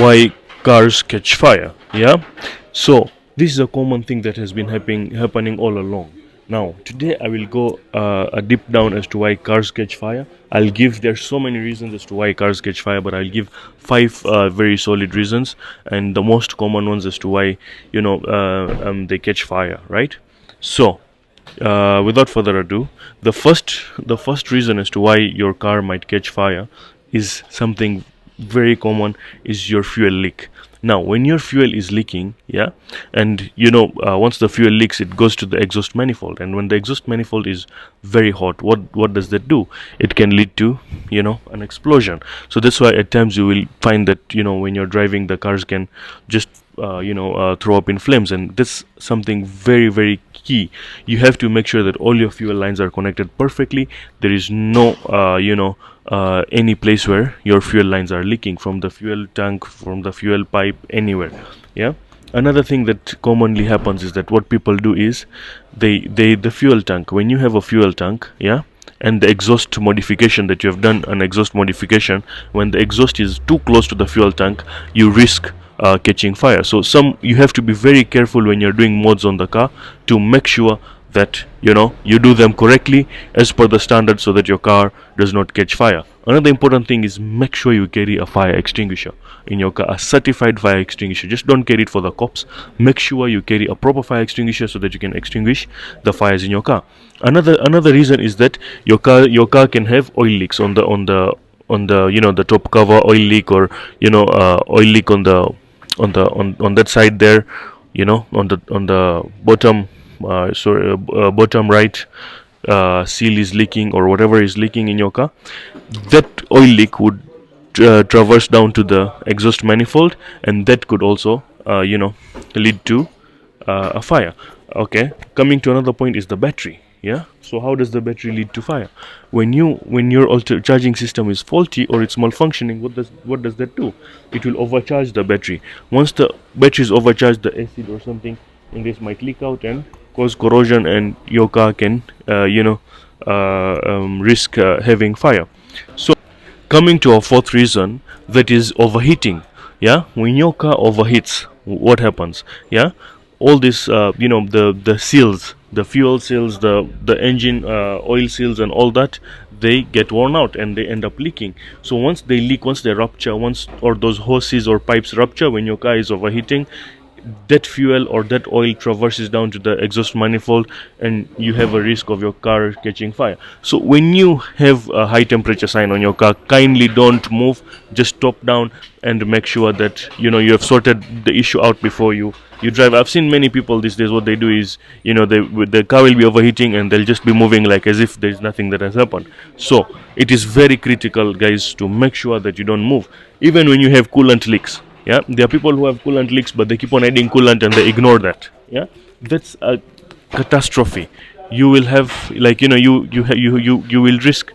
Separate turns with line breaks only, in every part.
why cars catch fire. Yeah, so this is a common thing that has been happening all along. Now today I will go a deep down as to why cars catch fire. There's so many reasons as to why cars catch fire, but I'll give five very solid reasons and the most common ones as to why they catch fire, right? So without further ado, the first reason as to why your car might catch fire is something very common, is your fuel leak. Now when your fuel is leaking, yeah, and once the fuel leaks, it goes to the exhaust manifold, and when the exhaust manifold is very hot, what does that do? It can lead to an explosion. So that's why at times you will find that when you're driving, the cars can just throw up in flames, and that's something very very key. You have to make sure that all your fuel lines are connected perfectly. There is no any place where your fuel lines are leaking, from the fuel tank, from the fuel pipe, anywhere. Yeah. Another thing that commonly happens is that what people do is the fuel tank, when you have a fuel tank, yeah, and the exhaust modification that you have done, an exhaust modification, when the exhaust is too close to the fuel tank, you risk catching fire. So you have to be very careful when you're doing mods on the car, to make sure that you do them correctly as per the standard, so that your car does not catch fire. Another important thing is, make sure you carry a fire extinguisher in your car, a certified fire extinguisher. Just don't carry it for the cops. Make sure you carry a proper fire extinguisher so that you can extinguish the fires in your car. Another reason is that your car can have oil leaks on the top cover, oil leak, or oil leak on that side there, on the bottom, bottom right seal is leaking, or whatever is leaking in your car. That oil leak would traverse down to the exhaust manifold, and that could also lead to a fire. Okay, coming to another point is the battery. Yeah, so how does the battery lead to fire? When your charging system is faulty or it's malfunctioning, what does that do? It will overcharge the battery. Once the battery is overcharged, the acid or something in this might leak out and cause corrosion, and your car can risk having fire. So coming to our fourth reason, that is overheating. Yeah, when your car overheats, what happens? Yeah, all this the seals, the fuel seals, the engine oil seals, and all that, they get worn out and they end up leaking. So once they leak, once they rupture, or those hoses or pipes rupture when your car is overheating, that fuel or that oil traverses down to the exhaust manifold, and you have a risk of your car catching fire. So when you have a high temperature sign on your car, kindly don't move. Just stop down and make sure that you have sorted the issue out before you drive. I've seen many people these days, what they do is the car will be overheating and they'll just be moving like as if there's nothing that has happened. So it is very critical, guys, to make sure that you don't move, even when you have coolant leaks. Yeah, there are people who have coolant leaks, but they keep on adding coolant and they ignore that. Yeah, that's a catastrophe. You will have, like, you will risk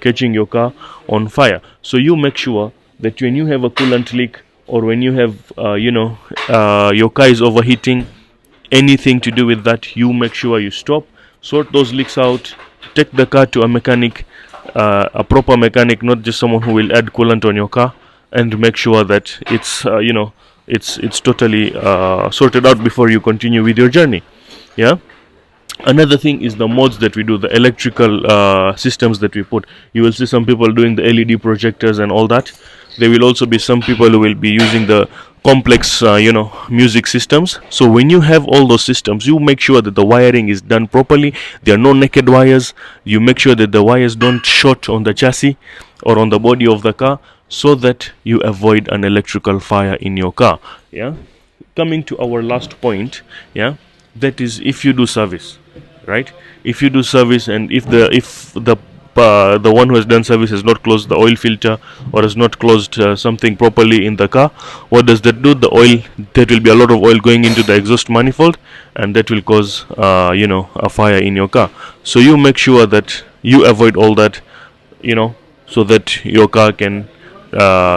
catching your car on fire. So you make sure that when you have a coolant leak, or when you have your car is overheating, anything to do with that, you make sure you stop, sort those leaks out, take the car to a mechanic, a proper mechanic, not just someone who will add coolant on your car, and make sure that it's totally sorted out before you continue with your journey. Yeah. Another thing is the mods that we do, the electrical systems that we put. You will see some people doing the LED projectors and all that. There will also be some people who will be using the complex music systems. So when you have all those systems, you make sure that the wiring is done properly. There are no naked wires. You make sure that the wires don't short on the chassis or on the body of the car, so that you avoid an electrical fire in your car. Yeah. Coming to our last point, yeah, that is, if you do service, right? If you do service, and if the one who has done service has not closed the oil filter, or has not closed something properly in the car, what does that do? There will be a lot of oil going into the exhaust manifold, and that will cause a fire in your car. So you make sure that you avoid all that, so that your car can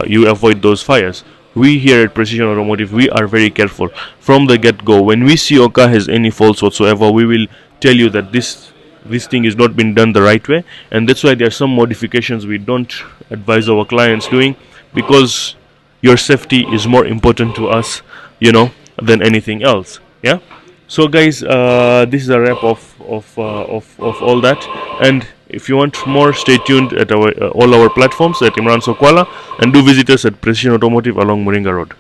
you avoid those fires. We here at Precision Automotive, we are very careful from the get-go. When we see your car has any faults whatsoever, we will tell you that this thing is not been done the right way, and that's why there are some modifications we don't advise our clients doing, because your safety is more important to us, than anything else. Yeah. So guys, this is a wrap of all that. And if you want more, stay tuned at our all our platforms at Imran Sokwala, and do visit us at Precision Automotive along Moringa Road.